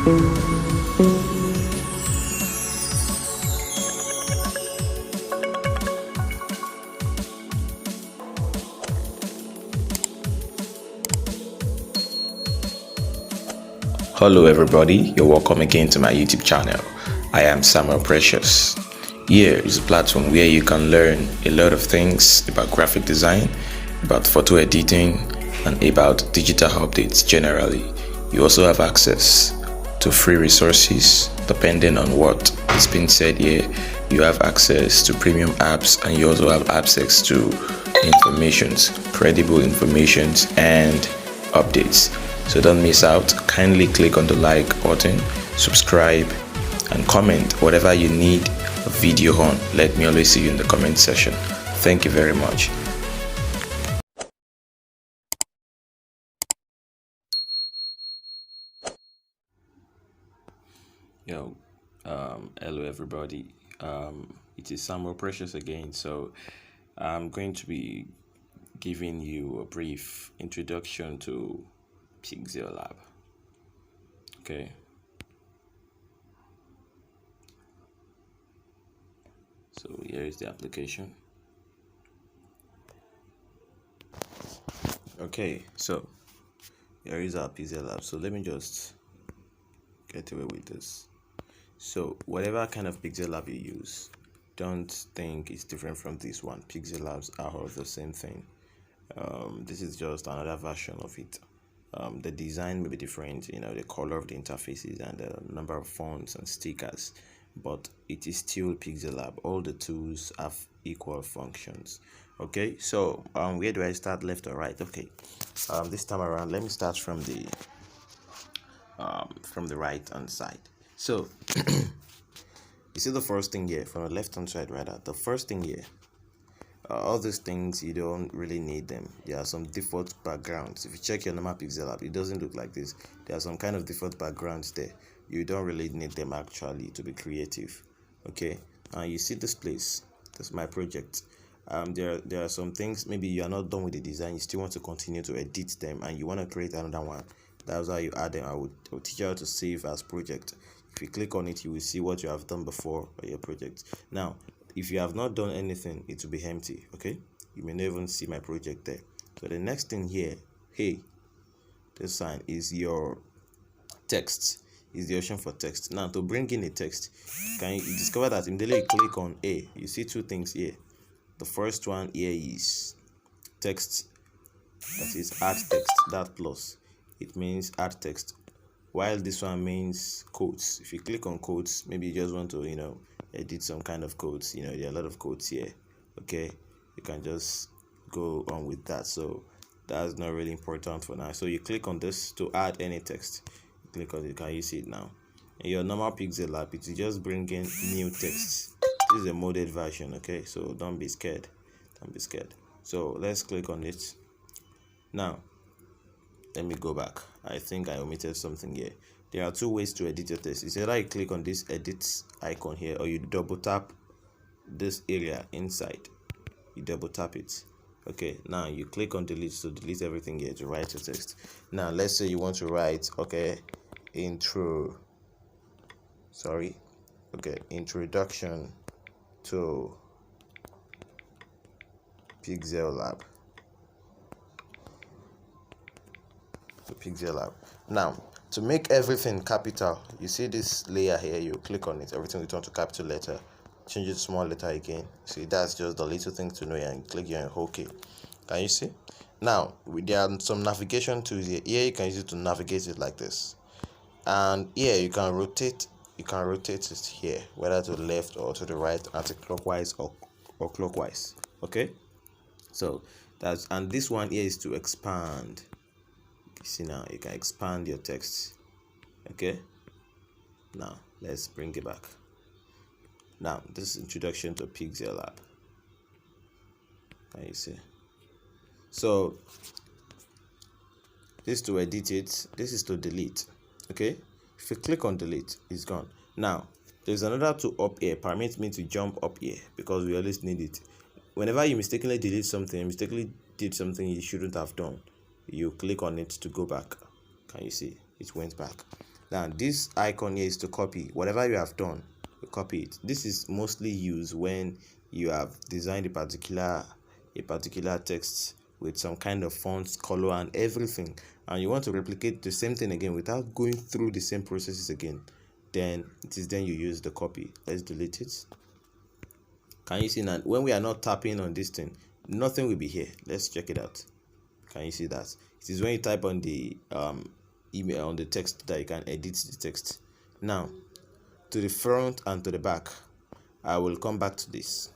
Hello everybody, you're welcome again to my YouTube channel. I am Samuel Precious. Here is a platform where you can learn a lot of things about graphic design, about photo editing, and about digital updates generally. You also have access to free resources depending on what is being said here. You have access to premium apps, and you also have access to informations, credible informations, and updates. So don't miss out. Kindly click on the like button, subscribe, and comment whatever you need a video on. Let me always see you in the comment section. Thank you very much. Hello everybody. It is Samuel Precious again. So I'm going to be giving you a brief introduction to PixelLab. Okay. So here is the application. Okay, so here is our PixelLab. So let me just get away with this. So whatever kind of PixelLab you use, don't think it's different from this one. PixelLabs are all the same thing. This is just another version of it. The design may be different, the color of the interfaces and the number of fonts and stickers, but it is still PixelLab. All the tools have equal functions. Okay, so where do I start, left or right? Okay, this time around, let me start from the right hand side. So you see the first thing here, from the left hand side rather, the first thing here, all these things you don't really need them. There are some default backgrounds. If you check your normal PixelLab, it doesn't look like this. There are some kind of default backgrounds there. You don't really need them actually to be creative. Okay, and you see this place, that's my project. There are some things, maybe you are not done with the design, you still want to continue to edit them and you want to create another one. That's how you add them. I will teach you how to save as project. If you click on it, you will see what you have done before your project. Now if you have not done anything, it will be empty. Okay, you may not even see my project there. So the next thing here, hey, this sign is your text, is the option for text. Now to bring in a text, can you discover that immediately you click on A, you see two things here. The first one here is text, that is add text, that plus, it means add text, while this one means quotes. If you click on quotes, maybe you just want to edit some kind of quotes. There are a lot of quotes here. Okay, you can just go on with that. So that's not really important for now. So you click on this to add any text. You click on it. Can you see it now? In your normal PixelLab, it will just bring in new text. This is a modded version. Okay, so don't be scared. Don't be scared. So let's click on it now. Let me go back. I think I omitted something here. There are two ways to edit your text. It's either you click on this edit icon here, or you double tap this area inside. You double tap it. Okay, now you click on delete to delete everything here to write your text. Now let's say you want to write, okay, introduction to PixelLab. Now to make everything capital, you see this layer here, you click on it, everything will turn to capital letter. Change it to small letter again. See, that's just the little thing to know, and click here and OK. Can you see? Now there are some navigation tools here. Here you can use it to navigate it like this, and here you can rotate it here, whether to the left or to the right, anti-clockwise or clockwise. Okay, so that's, and this one here is to expand. See, now you can expand your text. Okay, now let's bring it back. Now this is introduction to PixelLab. Can you see? So this is to edit it, this is to delete. Okay, if you click on delete, it's gone. Now there's another tool up here, permit me to jump up here, because we always need it. Whenever you mistakenly did something you shouldn't have done, you click on it to go back. Can you see? It went back. Now this icon here is to copy whatever you have done. You copy it. This is mostly used when you have designed a particular text with some kind of fonts, color, and everything, and you want to replicate the same thing again without going through the same processes again. Then you use the copy. Let's delete it. Can you see now? When we are not tapping on this thing, nothing will be here. Let's check it out. Can you see that? It is when you type on the email on the text that you can edit the text. Now, to the front and to the back, I will come back to this.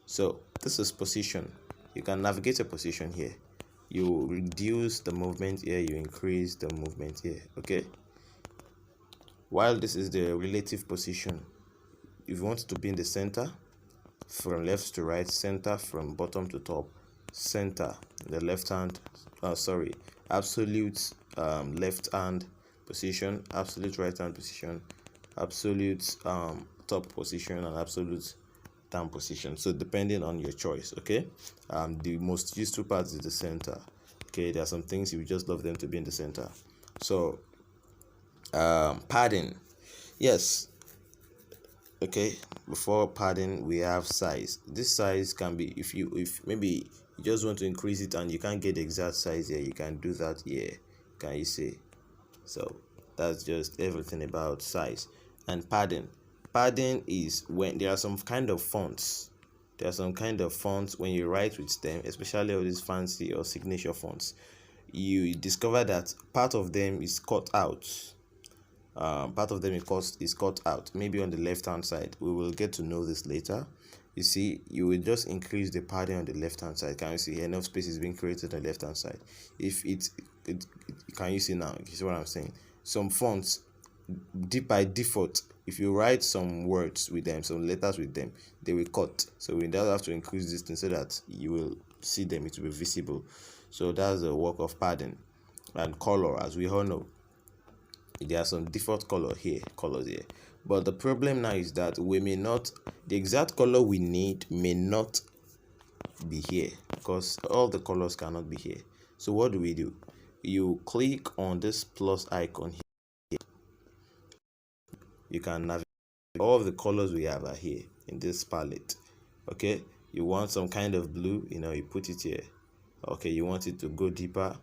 So this is position. You can navigate a position here. You reduce the movement here, you increase the movement here. Okay. While this is the relative position, if you want it to be in the center, from left to right, center from bottom to top, center, the left hand, absolute left hand position, absolute right hand position, absolute top position, and absolute down position. So depending on your choice. Okay. The most useful part is the center. Okay, there are some things you just love them to be in the center. So padding, yes. Okay, before padding we have size. This size can be, if maybe you just want to increase it and you can't get the exact size here, you can do that here. Can you see? So that's just everything about size. And padding is when there are some kind of fonts. When you write with them, especially all these fancy or signature fonts, you discover that part of them is cut out. Is cut out, maybe on the left hand side. We will get to know this later. You see, you will just increase the padding on the left hand side. Can you see enough space is being created on the left hand side? If it can you see now? You see what I'm saying? Some fonts, by default, if you write some words with them, some letters with them, they will cut. So we don't have to increase this thing so that you will see them, it will be visible. So that's the work of padding. And color, as we all know, there are some default colors here, but the problem now is that the exact color we need may not be here, because all the colors cannot be here. So what do? You click on this plus icon here. You can navigate. All of the colors we have are here in this palette. Okay, you want some kind of blue, you put it here. Okay, you want it to go deeper,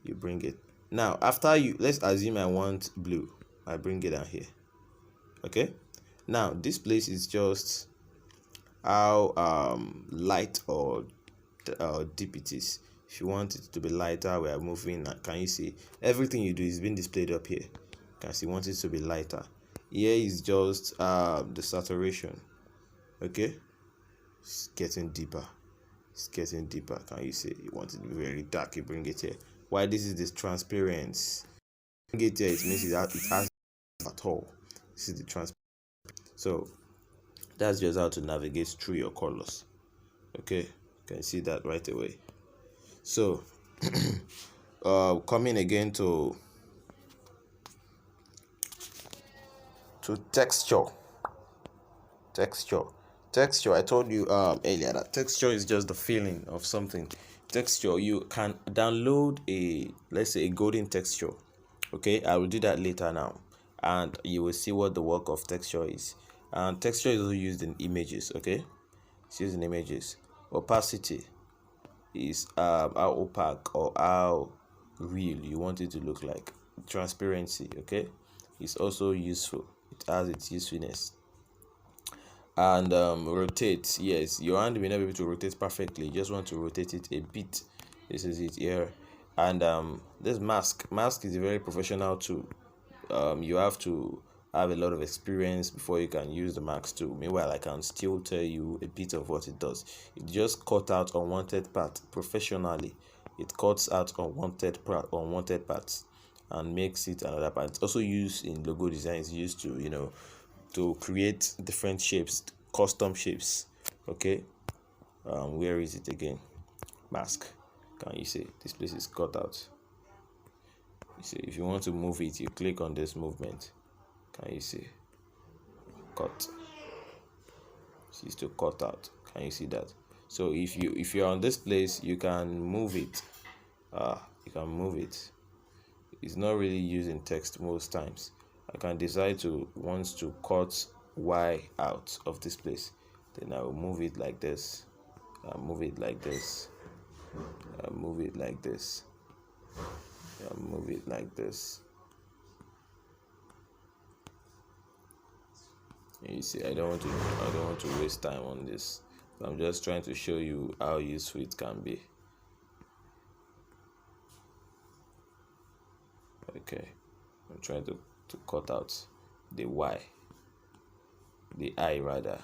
you bring it. Now let's assume I want blue, I bring it down here. Okay, now this place is just how light or deep it is. If you want it to be lighter, we are moving. Can you see everything you do is being displayed up here? Can you see? Want it to be lighter. Here is just the saturation. Okay, it's getting deeper. Can you see? You want it to be very dark, you bring it here. Why this is this transparency? Bring it here, it means it has at all. This is the transparency. So that's just how to navigate through your colors. Okay, you can see that right away. So coming again to texture. I told you earlier that texture is just the feeling of something. Texture, you can download let's say a golden texture. Okay, I will do that later now, and you will see what the work of texture is. And texture is also used in images. Okay, it's used in images. Opacity is how opaque or how real you want it to look like. Transparency, okay, is also useful. It has its usefulness. And rotate, yes, your hand may not be able to rotate perfectly, you just want to rotate it a bit. This is it here. And this mask is a very professional tool. You have to have a lot of experience before you can use the mask tool. Meanwhile, I can still tell you a bit of what it does. It just cuts out unwanted parts professionally. It cuts out unwanted parts and makes it another part. It's also used in logo design. It's used to to create different shapes, custom shapes. Okay, where is it again? Mask. Can you see this place is cut out? You see, if you want to move it, you click on this movement. Can you see? Cut. It's to cut out. Can you see that? So if you're on this place, you can move it. You can move it. it's not really used in text most times. I can decide to want to cut Y out of this place, then I will move it like this, move it like this, move it like this, move it like this. You see, I don't want to waste time on this. I'm just trying to show you how useful it can be. Okay, I'm trying to cut out the Y, the I rather.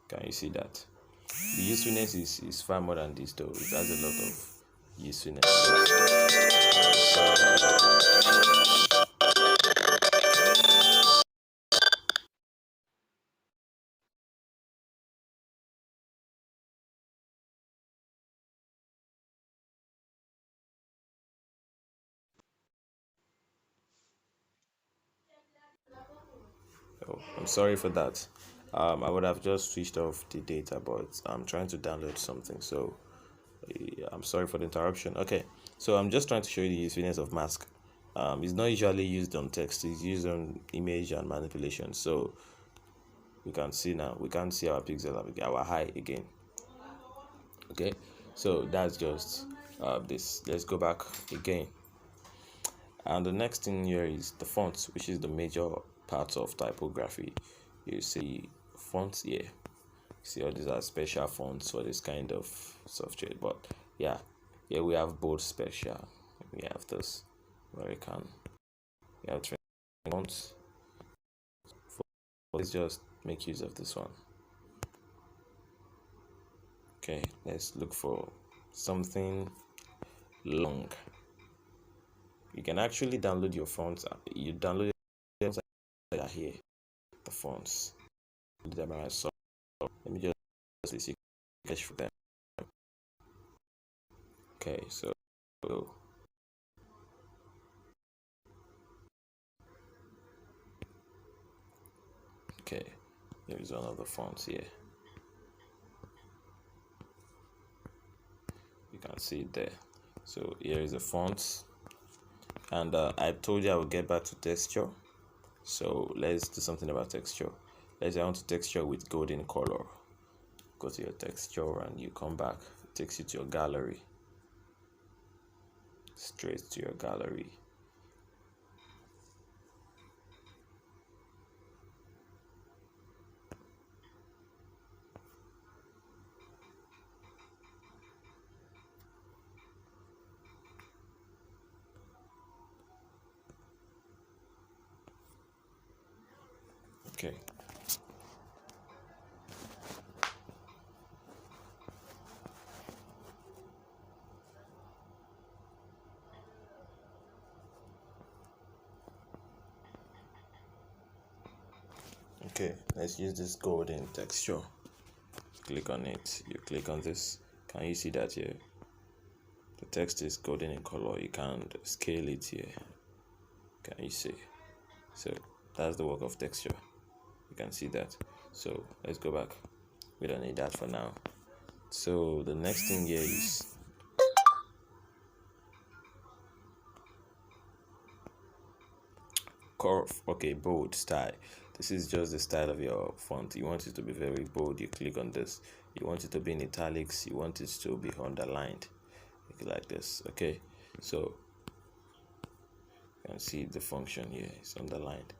Can you see that? The usefulness is far more than this though. It has a lot of usefulness. Oh, I'm sorry for that. I would have just switched off the data, but I'm trying to download something, so I'm sorry for the interruption. Okay, so I'm just trying to show you the usefulness of mask. It's not usually used on text, it's used on image and manipulation. So we can see now, we can't see our PixelLab, our high again. Okay, so that's just this. Let's go back again. And the next thing here is the fonts, which is the major part of typography. You see fonts here. See, all these are special fonts for this kind of software. But yeah, here we have bold special. We have this American. We have fonts. Let's just make use of this one. Okay, let's look for something long. You can actually download your fonts. You download them here. The fonts. Let me just see cache for them. Okay, so okay, there is one of the fonts here. You can see it there. So here is the font, and I told you I will get back to texture. So let's do something about texture. Let's say I want to texture with golden color. Go to your texture and you come back. It takes you to your gallery. Straight to your gallery. Okay. Okay, let's use this golden texture. Click on it. You click on this. Can you see that here? The text is golden in color. You can scale it here. Can you see? So that's the work of texture. You can see that. So let's go back. We don't need that for now. So the next thing here is curve. Okay, bold style. This is just the style of your font. You want it to be very bold. You click on this. You want it to be in italics. You want it to be underlined. Like this. Okay, so you can see the function here is underlined.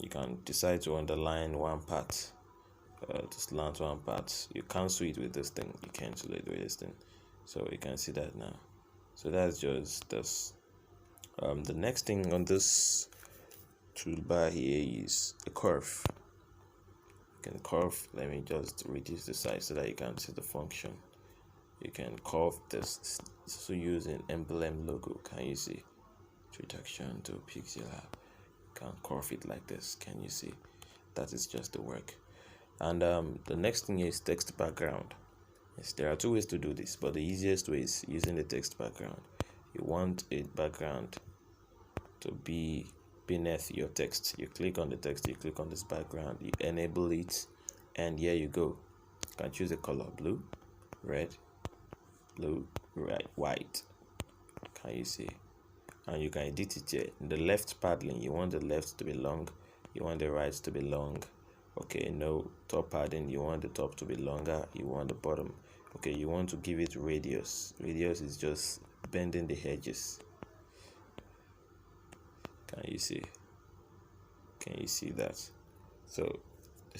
You can decide to underline one part, to slant one part. You cancel it with this thing. You cancel it with this thing. So you can see that now. So that's just this. The next thing on this toolbar here is a curve. You can curve. Let me just reduce the size so that you can see the function. You can curve this. So using emblem logo. Can you see? Introduction to PixelLab. You can curve it like this. Can you see? That is just the work. And the next thing is text background. Yes, there are two ways to do this, but the easiest way is using the text background. You want a background to be beneath your text. You click on the text, you click on this background, you enable it, and here you go. You can choose a color: blue, red, blue, red, white. Can you see? And you can edit it here. In the left padding, you want the left to be long, you want the right to be long. Okay, no top padding, you want the top to be longer, you want the bottom. Okay, you want to give it radius. Radius is just bending the edges. Can you see? Can you see that? So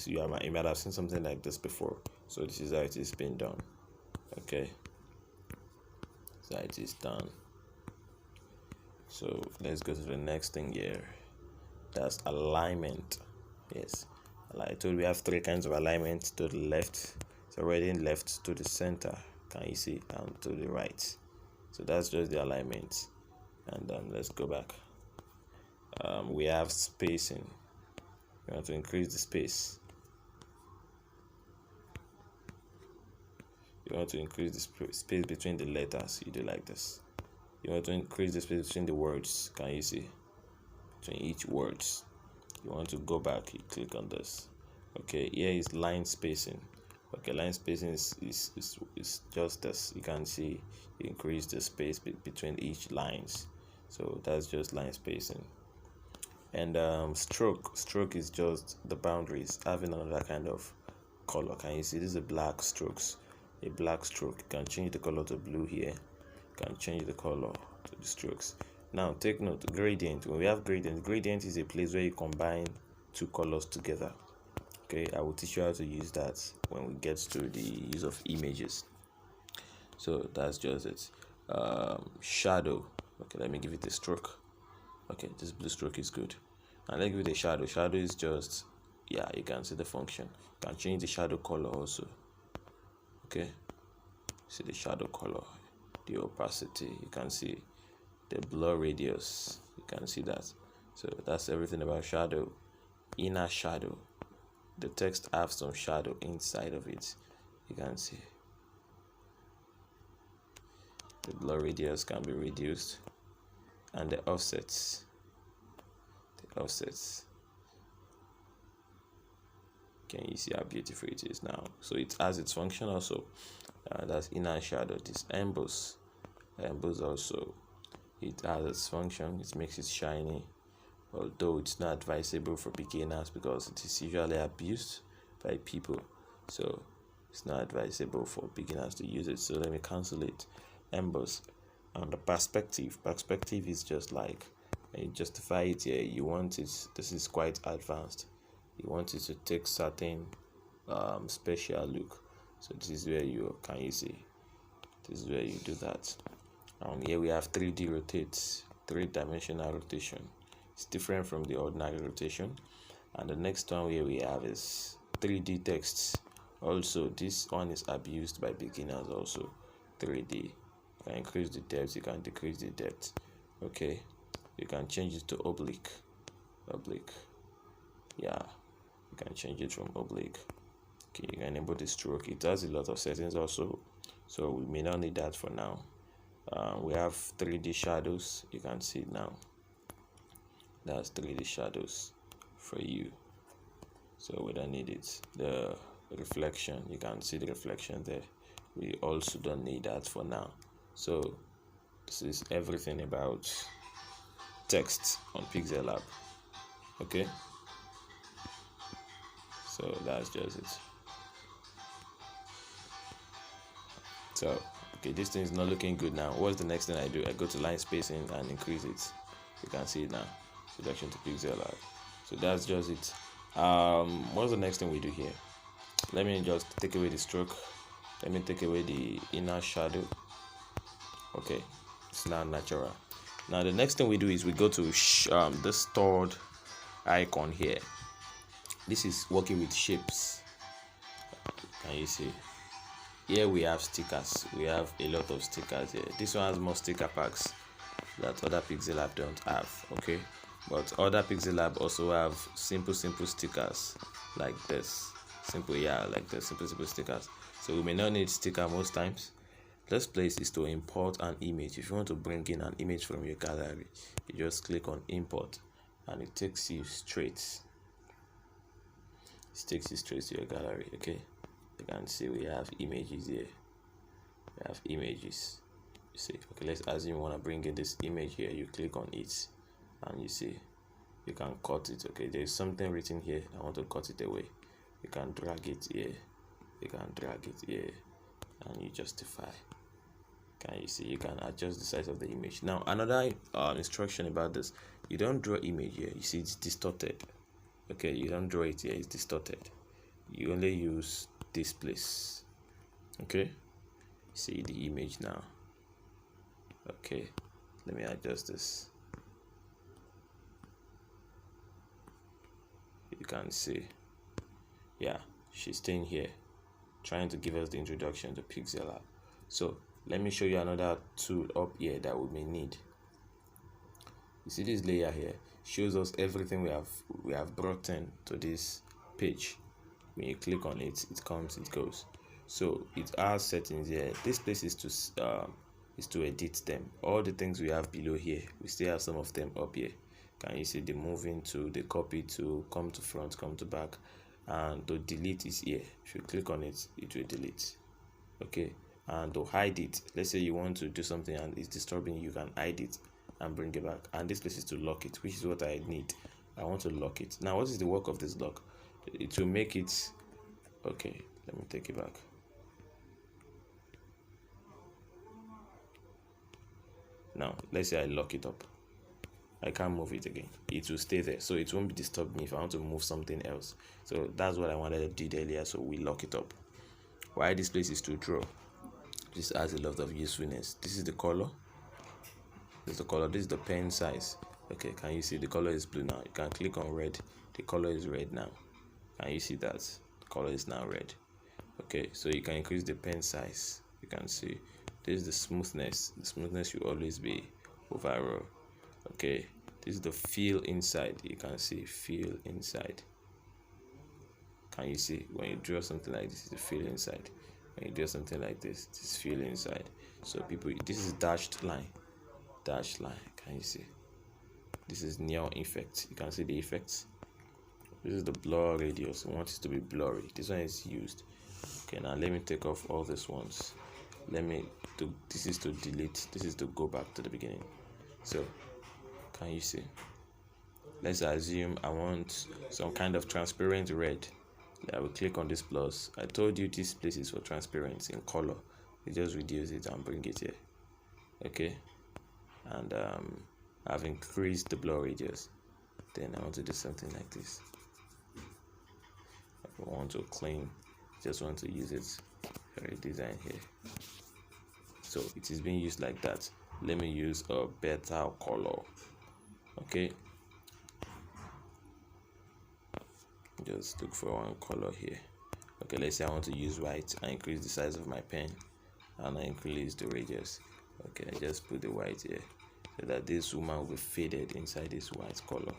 you might have seen something like this before. So this is how it is being done. Okay, so it is done. So let's go to the next thing here. That's alignment. Yes, like I told you, we have three kinds of alignment: to the left, it's already left, to the center, can you see, and to the right. So that's just the alignment. And let's go back. We have spacing. You want to increase the space. You want to increase the space between the letters. You do like this. You want to increase the space between the words. Can you see? Between each words. You want to go back. You click on this. Okay, here is line spacing. Okay, line spacing is just this. You can see you increase the space between each lines. So that's just line spacing. And stroke is just the boundaries, having another kind of color. Can you see? This is a black strokes. A black stroke. You can change the color to blue here. You can change the color to the strokes. Now take note, gradient. When we have gradient is a place where you combine two colors together. Okay, I will teach you how to use that when we get to the use of images. So that's just it. Shadow. Okay, let me give it a stroke. Okay, this blue stroke is good. And let's give it a shadow. Shadow is just, yeah, you can see the function. You can change the shadow color also. Okay, see the shadow color, the opacity, you can see the blur radius, you can see that. So that's everything about shadow. Inner shadow, the text has some shadow inside of it, you can see the blur radius can be reduced, and the offsets, can you see how beautiful it is now? So it has its function also. That's inner shadow. This emboss also, it has its function. It makes it shiny, although it's not advisable for beginners because it is usually abused by people. So it's not advisable for beginners to use it. So let me cancel it. Emboss. And the perspective is just like, you justify it here. You want it, this is quite advanced. You want it to take certain special look. So this is where you can you see. This is where you do that. Here we have 3D rotates, 3-dimensional rotation. It's different from the ordinary rotation. And the next one here we have is 3D texts. Also, this one is abused by beginners also. 3D. You can increase the depth, you can decrease the depth. Okay. You can change it to oblique. Yeah. You can change it from oblique. Okay, you can enable the stroke. It has a lot of settings also, so we may not need that for now. We have 3D shadows. You can see it now. That's 3D shadows for you, so we don't need it. The reflection, you can see the reflection there. We also don't need that for now. So this is everything about text on PixelLab. Okay, so that's just it. So okay, this thing is not looking good now. What's the next thing I do? I go to line spacing and increase it. You can see it now. Selection to PixelLab. So that's just it. What's the next thing we do here? Let me just take away the stroke. Let me take away the inner shadow. Okay, it's now natural. Now the next thing we do is we go to this third icon here. This is working with shapes. Can you see? Here we have stickers. We have a lot of stickers here. This one has more sticker packs that other PixelLab don't have. Okay, but other PixelLab also have simple stickers like this. Simple, yeah, like the simple stickers. So we may not need sticker most times. This place is to import an image. If you want to bring in an image from your gallery, you just click on import and it takes you straight. It takes you straight to your gallery. Okay, you can see we have images here. We have images. You see, okay, let's assume you want to bring in this image here. You click on it and you see you can cut it. Okay, there's something written here. I want to cut it away. You can drag it here. You can drag it here and you justify. Can you see? You can adjust the size of the image. Now another instruction about this: you don't draw image here. You see it's distorted. Okay, you don't draw it here. It's distorted. You only use this place. Okay, see the image now. Okay, let me adjust this. You can see, yeah, she's staying here, trying to give us the introduction to PixelLab. So let me show you another tool up here that we may need. You see this layer here shows us everything we have brought in to this page. When you click on it, it comes, it goes. So it has settings here. This place is to edit them. All the things we have below here, we still have some of them up here. Can you see the moving to, the copy to, come to front, come to back, and to delete is here. If you click on it, it will delete. Okay, and to hide it, let's say you want to do something and it's disturbing you, can hide it and bring it back. And this place is to lock it, which is what I need. I want to lock it. Now what is the work of this lock? It will make it, okay, let me take it back. Now let's say I lock it up, I can't move it again. It will stay there, so it won't be disturb me if I want to move something else. So that's what I wanted to do earlier, so we lock it up. Why this place is to draw, this has a lot of usefulness. This is the color, this is the color, this is the pen size. Okay, can you see the color is blue now? You can click on red, the color is red now. Can you see that the color is now red? Okay, so you can increase the pen size. You can see this is the smoothness. The smoothness will always be overall. Okay, this is the feel inside. You can see feel inside. Can you see when you draw something like this, is the feel inside? When you draw something like this, this is feel inside. So people, this is dashed line, dashed line. Can you see? This is neon effect. You can see the effects. This is the blur radius. We want it to be blurry. This one is used. Okay, now let me take off all these ones. Let me do, this is to delete, this is to go back to the beginning. So can you see? Let's assume I want some kind of transparent red. I will click on this plus. I told you this place is for transparent in color. You just reduce it and bring it here. Okay, and I've increased the blur radius. Then I want to do something like this. I want to clean, just want to use it for a design here. So it is being used like that. Let me use a better color. Okay, just look for one color here. Okay, let's say I want to use white. I increase the size of my pen and I increase the radius. Okay, I just put the white here so that this woman will be faded inside this white color.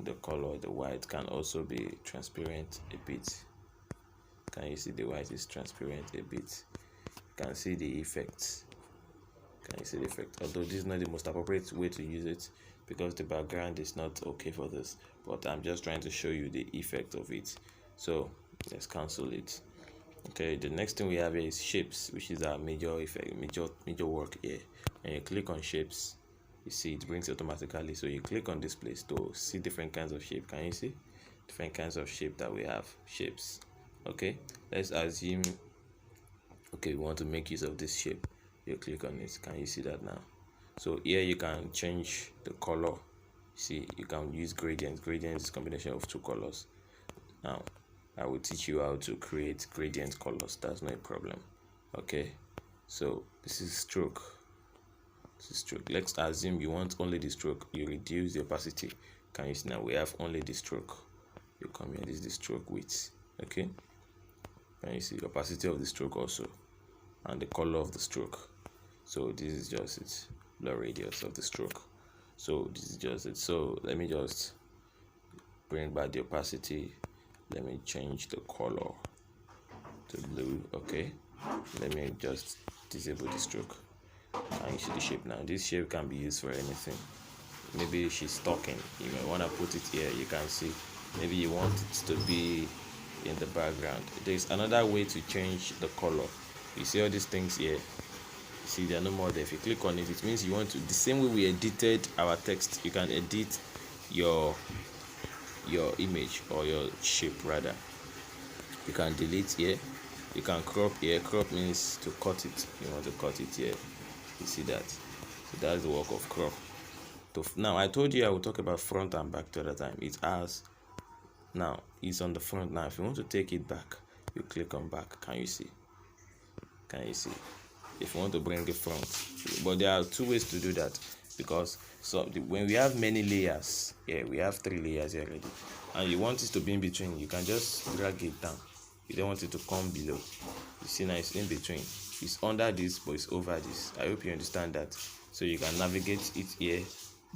The color, the white can also be transparent a bit. Can you see the white is transparent a bit? You can see the effects. Can you see the effect? Although this is not the most appropriate way to use it because the background is not okay for this, but I'm just trying to show you the effect of it. So let's cancel it. Okay, the next thing we have here is shapes, which is our major effect, major work here. When you click on shapes, you see it brings automatically. So you click on this place to see different kinds of shape. Can you see different kinds of shape that we have? Shapes. Okay, let's assume, okay, we want to make use of this shape. You click on it. Can you see that now? So here you can change the color. See, you can use gradient. Gradient is a combination of two colors. Now I will teach you how to create gradient colors. That's no problem. Okay, so this is stroke. This is stroke. Let's assume you want only the stroke. You reduce the opacity. Can you see now we have only the stroke? You come here. This is the stroke width. Okay, can you see the opacity of the stroke also, and the color of the stroke? So this is just it, blur radius of the stroke. So this is just it. So let me just bring back the opacity. let me change the color to blue. Okay, let me just disable the stroke. And you see the shape now. This shape can be used for anything. Maybe she's talking, you may want to put it here. You can see, maybe you want it to be in the background. There's another way to change the color. You see all these things here, you see they're no more there. If you click on it, it means you want to, the same way we edited our text, you can edit your image, or your shape rather. You can delete here, you can crop here. Crop means to cut it. You want to cut it here, you see that. So that's the work of crop. Now I told you I will talk about front and back to the time. It has, now it's on the front. Now if you want to take it back, you click on back. Can you see? Can you see? If you want to bring it front, but there are two ways to do that, because when we have many layers, we have 3 layers here already, and you want it to be in between, you can just drag it down. You don't want it to come below. You see now it's in between. It's under this, but it's over this. I hope you understand that. So you can navigate it here.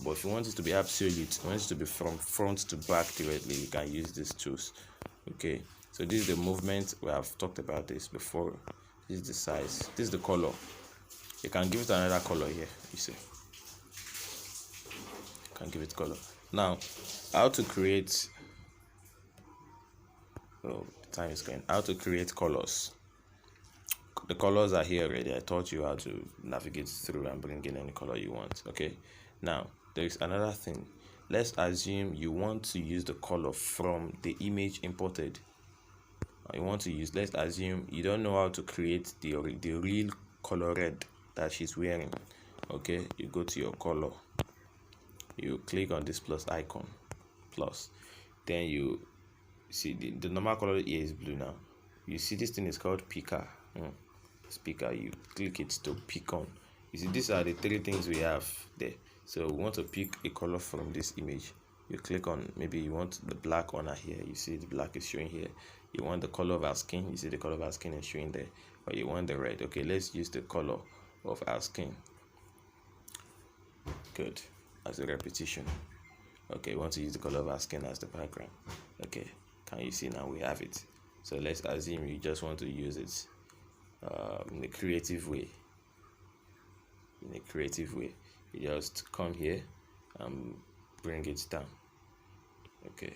But if you want it to be absolute, you want it to be from front to back directly, you can use these tools. Okay, so this is the movement. We have talked about this before. This is the size. This is the color. You can give it another color here. You see, you can give it color. Now, how to create? Oh, time is going. How to create colors? The colors are here already. I taught you how to navigate through and bring in any color you want. Okay, now there is another thing. Let's assume you want to use the color from the image imported. You want to use, let's assume you don't know how to create the real color red that she's wearing. Okay, you go to your color, you click on this plus icon, plus, then you see the normal color here is blue. Now you see this thing is called picker. Speaker, you click it to pick on. You see, these are the 3 things we have there. So we want to pick a color from this image. You click on, maybe you want the black one here. You see the black is showing here. You want the color of our skin. You see the color of our skin is showing there. Or you want the red. Okay, let's use the color of our skin. Good, as a repetition. Okay, we want to use the color of our skin as the background. Okay, can you see now we have it? So let's assume you just want to use it in a creative way. You just come here and bring it down. Okay,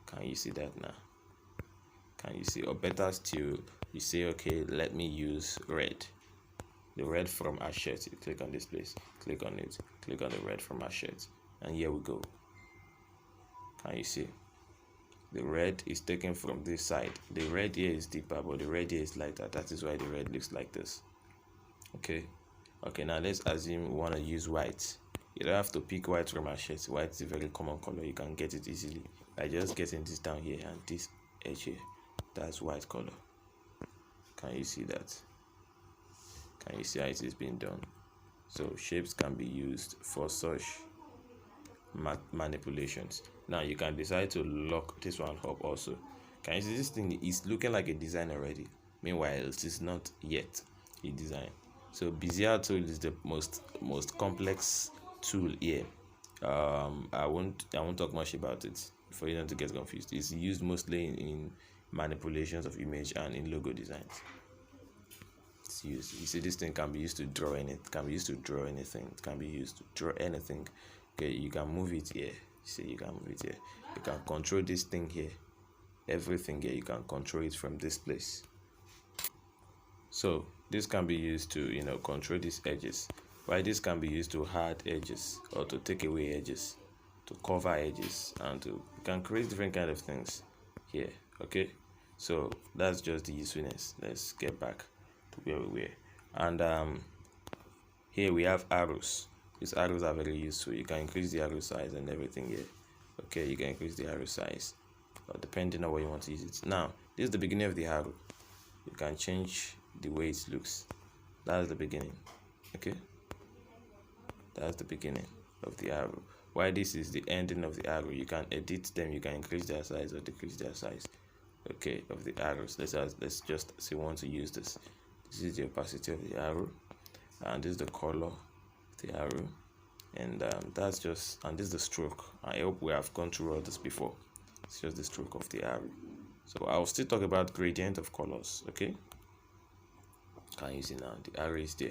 can you see that now? Can you see? Or better still, you say, okay, let me use red, the red from our shirt. You click on this place, click on it, click on the red from our shirt, and here we go. Can you see? The red is taken from this side. The red here is deeper, but the red here is lighter. That is why the red looks like this. Okay, now let's assume we want to use white. You don't have to pick white from our shirt. White is a very common color. You can get it easily by just getting this down here and this edge here. That's white color. Can you see that? Can you see how it is being done? So shapes can be used for such manipulations. Now you can decide to lock this one up also. Can you see this thing is looking like a design already? Meanwhile, it is not yet a design. So Bezier tool is the most complex tool here. I won't talk much about it for you not to get confused. It's used mostly in manipulations of image and in logo designs. It's used. You see, this thing can be used to draw anything. It can be used to draw anything. It can be used to draw anything. Okay, you can move it here. See, you can move it here. You can control this thing here. Everything here, you can control it from this place. So this can be used to control these edges. Why this can be used to hide edges or to take away edges, to cover edges, and you can create different kind of things here. Okay, so that's just the usefulness. Let's get back to where we were. And here we have arrows. These arrows are very useful. You can increase the arrow size and everything here. Okay, you can increase the arrow size depending on what you want to use it. Now this is the beginning of the arrow. You can change the way it looks. That's the beginning. Okay, that's the beginning of the arrow. Why this is the ending of the arrow. You can edit them. You can increase their size or decrease their size. Okay, of the arrows. Let's just say we want to use this. This is the opacity of the arrow, and this is the color of the arrow, and that's just, and this is the stroke. I hope we have gone through all this before. It's just the stroke of the arrow. So I'll still talk about gradient of colors. Okay, can you see now the arrow is there?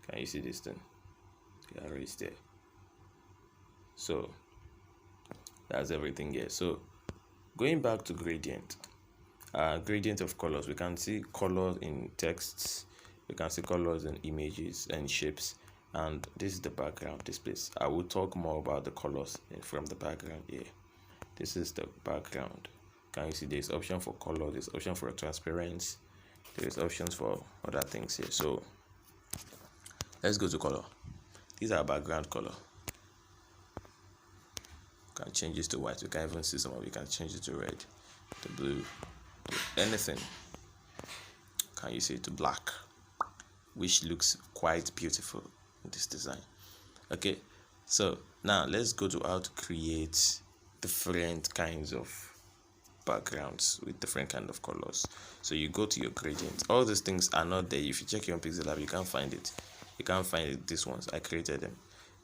Can you see this thing? The arrow is there. So that's everything here. So going back to gradient, gradient of colors, we can see colors in texts, we can see colors in images and shapes, and this is the background. This place, I will talk more about the colors from the background here. This is the background. Can you see there's option for color, there's option for transparency, there's options for other things here. So let's go to color. These are background color. You can change this to white. You can even see some of you can change it to red, to blue, anything. Can you see it to black, which looks quite beautiful in this design. Okay, so now let's go to how to create different kinds of backgrounds with different kind of colors. So you go to your gradient. All these things are not there. If you check your PixelLab, you can't find it. You can't find it. These ones, I created them.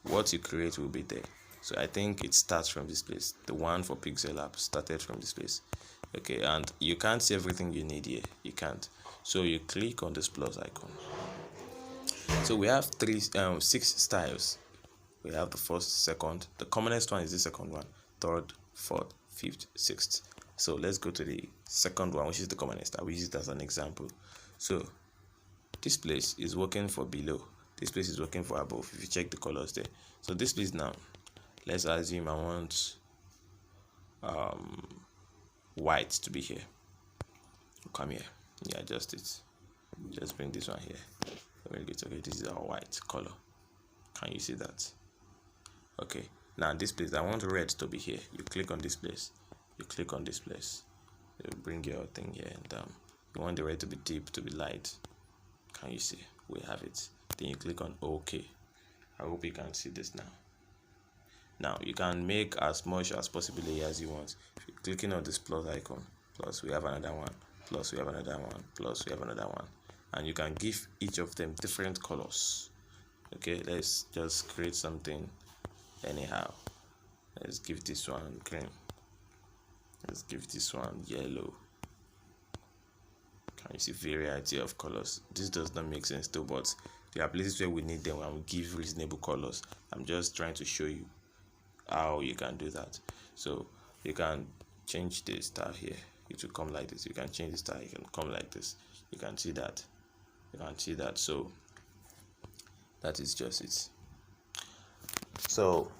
What you create will be there. So I think it starts from this place. The one for PixelLab started from this place. Okay, and you can't see everything you need here. You can't. So you click on this plus icon. So we have 6 styles. We have the first, second. The commonest one is the second one. Third, fourth, fifth, sixth. So let's go to the second one, which is the commonest. I will use it as an example. So this place is working for below. This place is working for above. If you check the colors there. So this place now, let's assume I want white to be here. Come here. Yeah, adjust it. Just bring this one here. Very good. Okay, this is our white color. Can you see that? Okay. Now this place, I want red to be here. You click on this place. You click on this place. You bring your thing here, and you want the red to be deep, to be light. Can you see? We have it. Then you click on OK. I hope you can see this now. Now you can make as much as possible as you want. If you're clicking on this plus icon, plus we have another one, plus we have another one, plus we have another one, and you can give each of them different colors. Okay, let's just create something anyhow. Let's give this one green. Let's give this one yellow. Can you see variety of colors? This does not make sense though, but there are places where we need them and we give reasonable colors. I'm just trying to show you how you can do that. So you can change the star here. It will come like this. You can change the star. You can come like this. You can see that. You can see that. So that is just it. So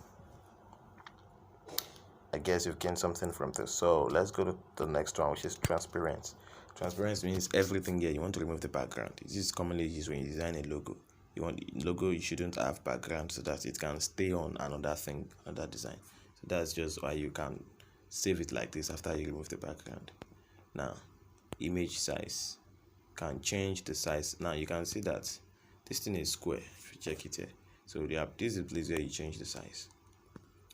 I guess you've gained something from this. So let's go to the next one, which is transparent. Transparency means everything here. You want to remove the background. This is commonly used when you design a logo. You want logo, you shouldn't have background so that it can stay on another thing, another design. So that's just why you can save it like this after you remove the background. Now, image size. Can change the size. Now you can see that this thing is square. If you check it here, so this is the place where you change the size.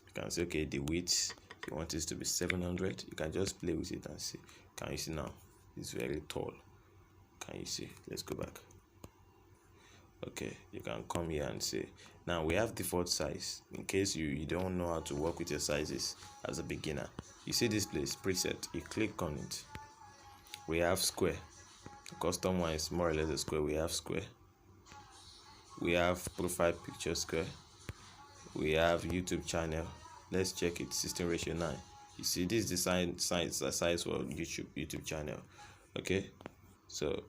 You can say, okay, the width, you want this to be 700. You can just play with it and see. Can you see now? It's very tall. Can you see? Let's go back. Okay, you can come here and say, now we have default size. In case you don't know how to work with your sizes as a beginner, you see this place preset, you click on it. We have square. The custom one is more or less a square. We have square. We have profile picture square. We have YouTube channel. Let's check it. 16:9. You see this design size for YouTube channel. Okay, so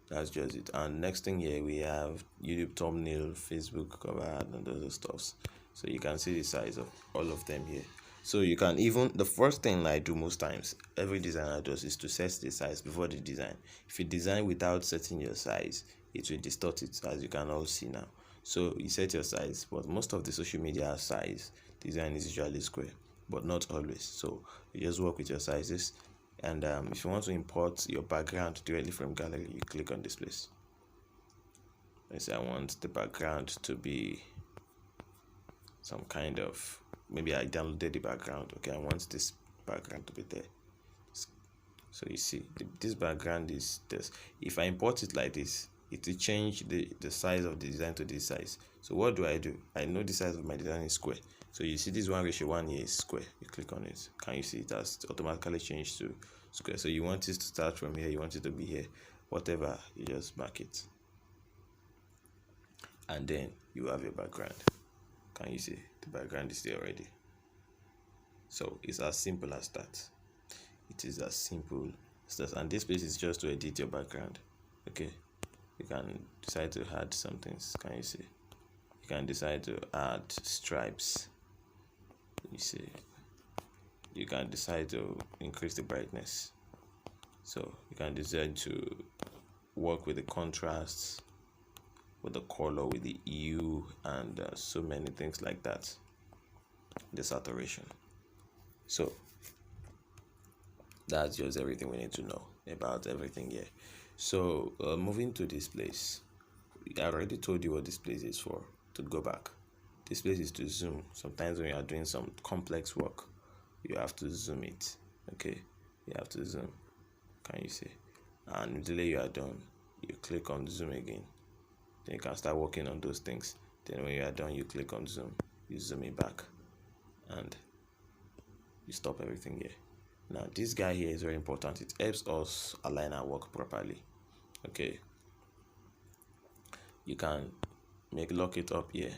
that's just it. And next thing here, we have YouTube thumbnail, Facebook cover, and other stuffs. So you can see the size of all of them here. So you can even, the first thing I do most times, every designer does, is to set the size before the design. If you design without setting your size, it will distort it, as you can all see now. So you set your size, but most of the social media size design is usually square, but not always. So you just work with your sizes. And if you want to import your background directly from gallery, you click on this place. Let's say I want the background to be some kind of, maybe I downloaded the background. Okay, I want this background to be there. So you see, this background is this. If I import it like this, it will change the size of the design to this size. So what do? I know the size of my design is square. So you see this 1:1 here is square. You click on it. Can you see it has automatically changed to square? So you want it to start from here, you want it to be here, whatever, you just mark it. And then you have your background. Can you see the background is there already? So it's as simple as that. It is as simple as that. And this place is just to edit your background. Okay, you can decide to add some things. Can you see? You can decide to add stripes. You see, you can decide to increase the brightness. So you can decide to work with the contrasts, with the color, with the hue, and so many things like that. The saturation. So that's just everything we need to know about everything here. So moving to this place, I already told you what this place is for. To go back, this place is to zoom. Sometimes when you are doing some complex work, you have to zoom it. Okay, you have to zoom. Can you see? And until you are done, you click on zoom again. Then you can start working on those things. Then when you are done, you click on zoom, you zoom it back, and you stop everything here. Now this guy here is very important. It helps us align our work properly. Okay, you can lock it up here.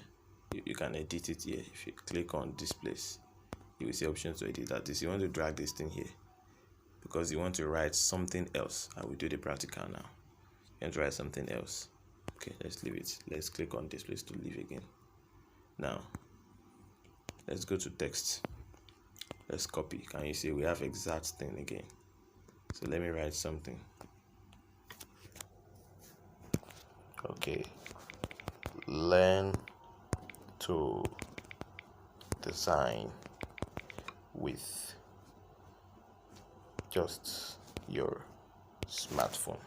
You can edit it here. If you click on this place, you will see options to edit that. This you want to drag this thing here because you want to write something else. I will do the practical now. You want to write something else. Okay, let's leave it. Let's click on this place to leave again. Now let's go to text. Let's copy. Can you see we have exact thing again? So let me write something. Okay, learn to design with just your smartphone.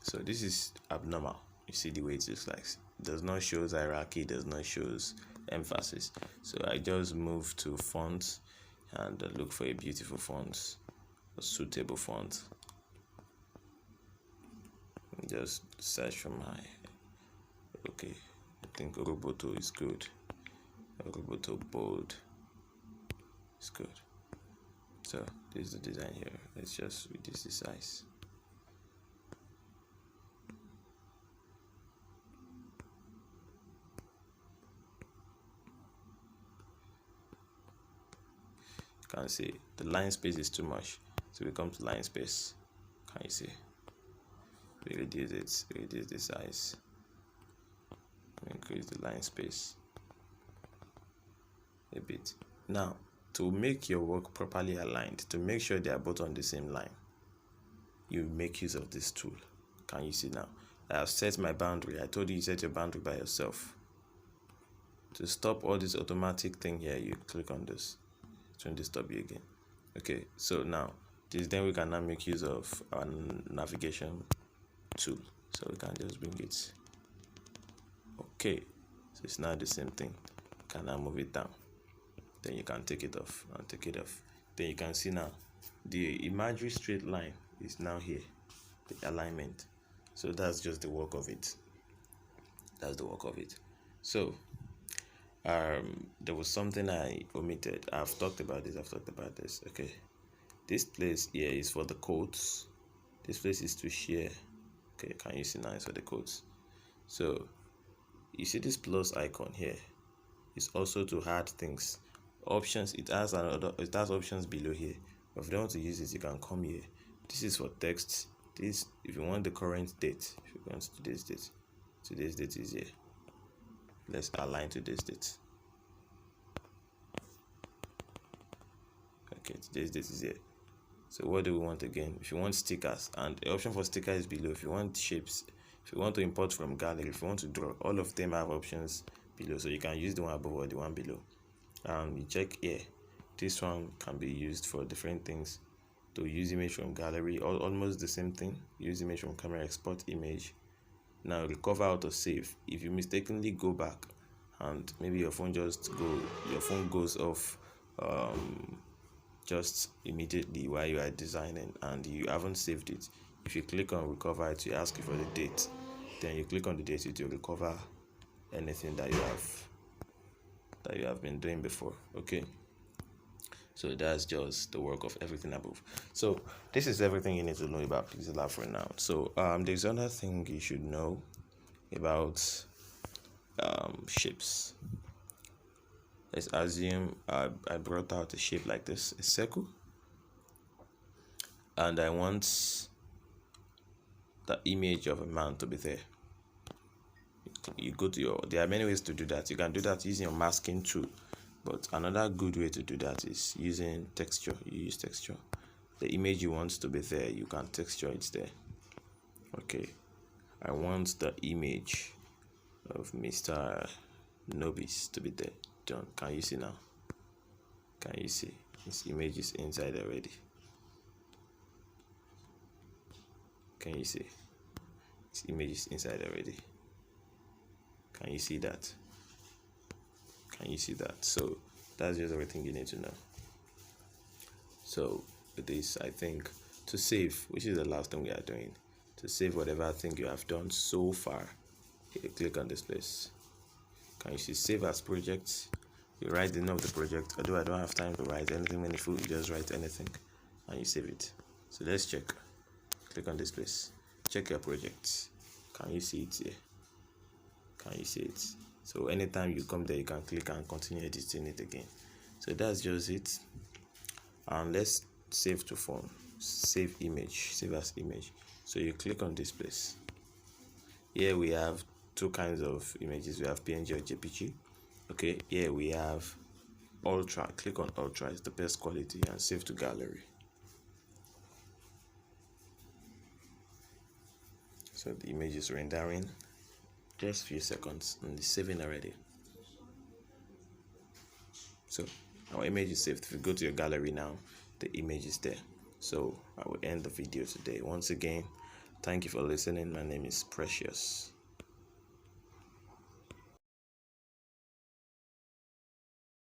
So this is abnormal. You see the way it looks like. It does not show hierarchy, does not show emphasis. So I just move to fonts and look for a beautiful font, a suitable font. Just search for my, okay, I think Roboto is good. Roboto bold is good. So this is the design here. Let's just reduce the size. You can see the line space is too much, so we come to line space. Can you see? We reduce it, reduce the size, increase the line space a bit. Now, to make your work properly aligned, to make sure they are both on the same line, you make use of this tool. Can you see now? I have set my boundary. I told you set your boundary by yourself. To stop all this automatic thing here, you click on this. It's going to stop you again. Okay, so now then we can now make use of our navigation tool. So we can just bring it. Okay, so it's now the same thing. You can now move it down. Then you can take it off and take it off. Then you can see now the imaginary straight line is now here, the alignment. So that's just the work of it. That's the work of it. So there was something I omitted. I've talked about this. Okay, this place here is for the codes. This place is to share. Okay, can you see now it's for the codes? So you see this plus icon here is also to add things, options. It has options below here. But if you don't want to use it, you can come here. This is for text. This, if you want the current date, if you want today's date is here. Let's align today's date. Okay, today's date is here. So what do we want again? If you want stickers, and the option for sticker is below. If you want shapes, if you want to import from gallery, if you want to draw, all of them have options below. So you can use the one above or the one below. You check here. This one can be used for different things. To use image from gallery, almost the same thing. Use image from camera, export image. Now recover auto save. If you mistakenly go back and maybe your phone goes off just immediately while you are designing and you haven't saved it, If you click on recover, it will ask you for the date. Then you click on the date, it will recover anything that you have been doing before. Okay, so that's just the work of everything above. So this is everything you need to know about PixelLab for now. So there's another thing you should know about shapes. Let's assume I brought out a shape like this, a circle, and I want the image of a man to be there. You go to your, there are many ways to do that. You can do that using your masking tool, but another good way to do that is using texture. You use texture. The image you want to be there, you can texture it there. Okay, I want the image of Mr. Nobis to be there. John, can you see now? Can you see? His image is inside already. Can you see? His image is inside already. Can you see that? Can you see that? So that's just everything you need to know. So with this, I think to save, which is the last thing we are doing, to save whatever thing you have done so far, you click on this place. Can you see save as project? You write the name of the project. Although I don't have time to write anything meaningful, you just write anything and you save it. So let's check. Click on this place. Check your project. Can you see it here? Can you see it? So anytime you come there, you can click and continue editing it again. So that's just it. And let's save to phone. Save image. Save as image. So you click on this place. Here we have two kinds of images. We have PNG or JPG. Okay, here we have ultra. Click on ultra, it's the best quality, and save to gallery. So the image is rendering, just a few seconds, and it's saving already. So our image is saved. If you go to your gallery now, the image is there. So I will end the video today. Once again, thank you for listening. My name is Precious.